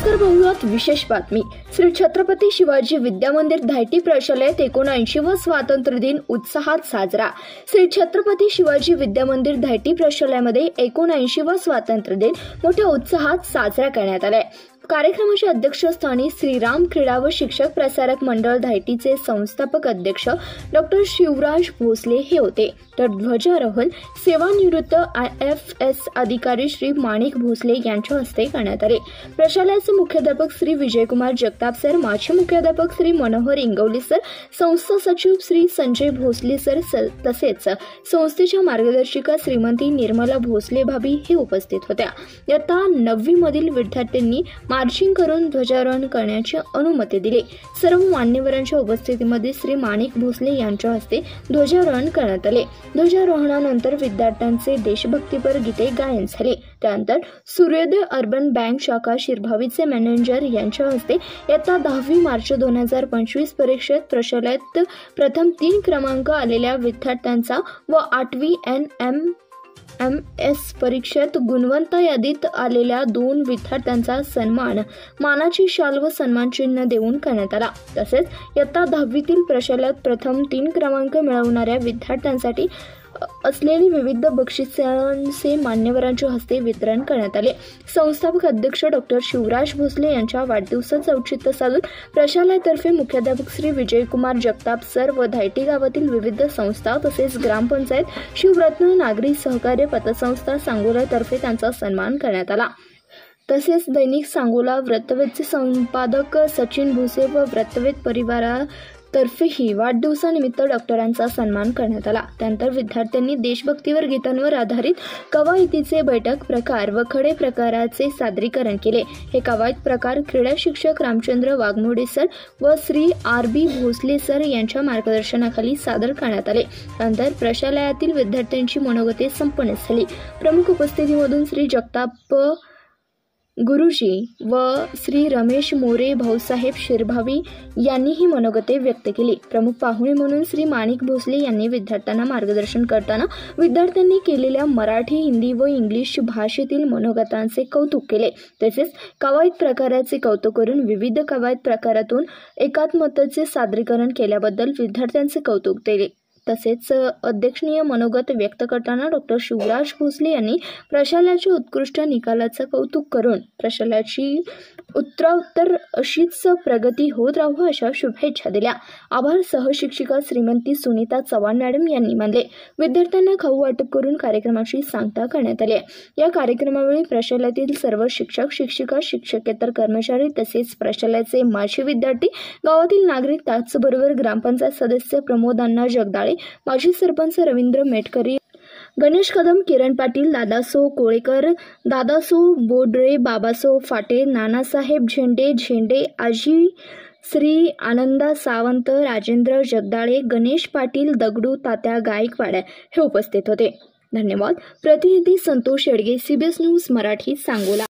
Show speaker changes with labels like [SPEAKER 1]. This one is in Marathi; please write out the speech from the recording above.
[SPEAKER 1] नमस्कार पाहूयात विशेष बातमी। श्री छत्रपती शिवाजी विद्या मंदिर धायटी प्रशालेत 79वा स्वातंत्र्य दिन उत्साहात साजरा। श्री छत्रपती शिवाजी विद्या मंदिर धायटी प्रशालेमध्ये 79वा स्वातंत्र्य दिन मोठ्या उत्साहात साजरा करण्यात आलाय। कार्यक्रमाच्या अध्यक्षस्थानी श्रीराम क्रीडा व शिक्षक प्रसारक मंडळ धायटीचे संस्थापक अध्यक्ष डॉक्टर शिवराज भोसले हे होते, तर ध्वजारोहण सेवानिवृत्त IFS अधिकारी श्री माणिक भोसले यांच्या हस्ते करण्यात आले। प्रशालेचे मुख्याध्यापक श्री विजयकुमार जगताप सर, माजी मुख्याध्यापक श्री मनोहर इंगवले सर, संस्था सचिव श्री संजय भोसले सर तसेच संस्थेच्या मार्गदर्शिका श्रीमती निर्मला भोसले भाभी हे उपस्थित होत्या। इयत्ता 9वी मधील विद्यार्थ्यांनी मार्चिंग करून ध्वजारोहण करण्याची अनुमती दिली। सर्व मान्यवरांच्या उपस्थितीमध्ये श्री माणिक भोसले यांच्या हस्ते ध्वजारोहण करण्यात आले। ध्वजारोहणानंतर विद्यार्थ्यांचे देशभक्तीपर गीते गायन झाले। त्यानंतर सूर्योदय अर्बन बँक शाखा शिरभावीचे मॅनेजर यांच्या हस्ते इयत्ता 10वी मार्च 2025 परीक्षेत प्रशालेत प्रथम 3 क्रमांक आलेल्या विद्यार्थ्यांचा व 8वी NMMS परीक्षेत गुणवंत यादीत आलेल्या 2 विद्यार्थ्यांचा सन्मान मानाची शाल व सन्मान चिन्ह देऊन करण्यात आला। तसेच इयत्ता 10वीतील प्रशालेत प्रथम 3 क्रमांक मिळवणाऱ्या विद्यार्थ्यांसाठी असलेली विविध बक्षिसांचे मान्यवरांच्या हस्ते वितरण करण्यात आले। संस्थापक अध्यक्ष डॉक्टर शिवराज भोसले यांच्या वाढदिवसाचे औचित्य साधून प्रशालेतर्फे मुख्याध्यापक श्री विजयकुमार जगताप सर व धायटी गावातील विविध संस्था तसेच ग्रामपंचायत, शिवरत्न नागरी सहकार्य पतसंस्था सांगोला तर्फे त्यांचा सन्मान करण्यात आला। तसेच दैनिक सांगोला वृत्तवेधचे संपादक सचिन भुसे व वृत्तवेध परिवारातर्फेही वाढदिवसानिमित्त डॉक्टरांचा सन्मान करण्यात आला। त्यानंतर विद्यार्थ्यांनी देशभक्तीवर गीतांवर आधारित कवायतीचे बैठक प्रकार व खडे प्रकाराचे सादरीकरण केले। हे कवायत प्रकार क्रीडा शिक्षक रामचंद्र वाघमोडे सर व श्री RB भोसले सर यांच्या मार्गदर्शनाखाली सादर करण्यात आले। त्यानंतर प्रशालयातील विद्यार्थ्यांची मनोगते संपन्न झाली। प्रमुख उपस्थितीमधून श्री जगताप गुरुजी व श्री रमेश मोरे भाऊसाहेब शिरभावी यांनीही मनोगते व्यक्त केली। प्रमुख पाहुणे म्हणून श्री माणिक भोसले यांनी विद्यार्थ्यांना मार्गदर्शन करताना विद्यार्थ्यांनी केलेल्या मराठी, हिंदी व इंग्लिश भाषेतील मनोगतांचे कौतुक केले। तसेच कवायत प्रकाराचे कौतुक करून विविध कवायत प्रकारातून एकात्मतेचे सादरीकरण केल्याबद्दल विद्यार्थ्यांचे कौतुक केले। तसेच अध्यक्षनीय मनोगत व्यक्त करताना डॉक्टर शिवराज भोसले यांनी प्रशालेच्या उत्कृष्ट निकालाचं कौतुक करून प्रशालेची उत्तरोत्तर अशीच प्रगती होत राहू अशा शुभेच्छा दिल्या। आभार सहशिक्षिका श्रीमती सुनीता चव्हाण मॅडम यांनी मानले। विद्यार्थ्यांना खाऊ वाटप करून कार्यक्रमाची सांगता करण्यात आली। या कार्यक्रमावेळी प्रशालेतील सर्व शिक्षक, शिक्षिका, शिक्षकेतर कर्मचारी तसेच प्रशालेचे माजी विद्यार्थी, गावातील नागरिक, त्याचबरोबर ग्रामपंचायत सदस्य प्रमोद अण्णा जगदाळे, माजी सरपंच रवींद्र मेटकरी, गणेश कदम, किरण पाटील, दादासो कोळेकर, दादासो बोडरे, बाबासो फाटे, नानासाहेब झेंडे, आजी श्री आनंदा सावंत, राजेंद्र जगदाळे, गणेश पाटील, दगडू, तात्या गायकवाड हे उपस्थित होते। धन्यवाद। प्रतिनिधी संतोष येडगे, CBS न्यूज मराठी, सांगोला।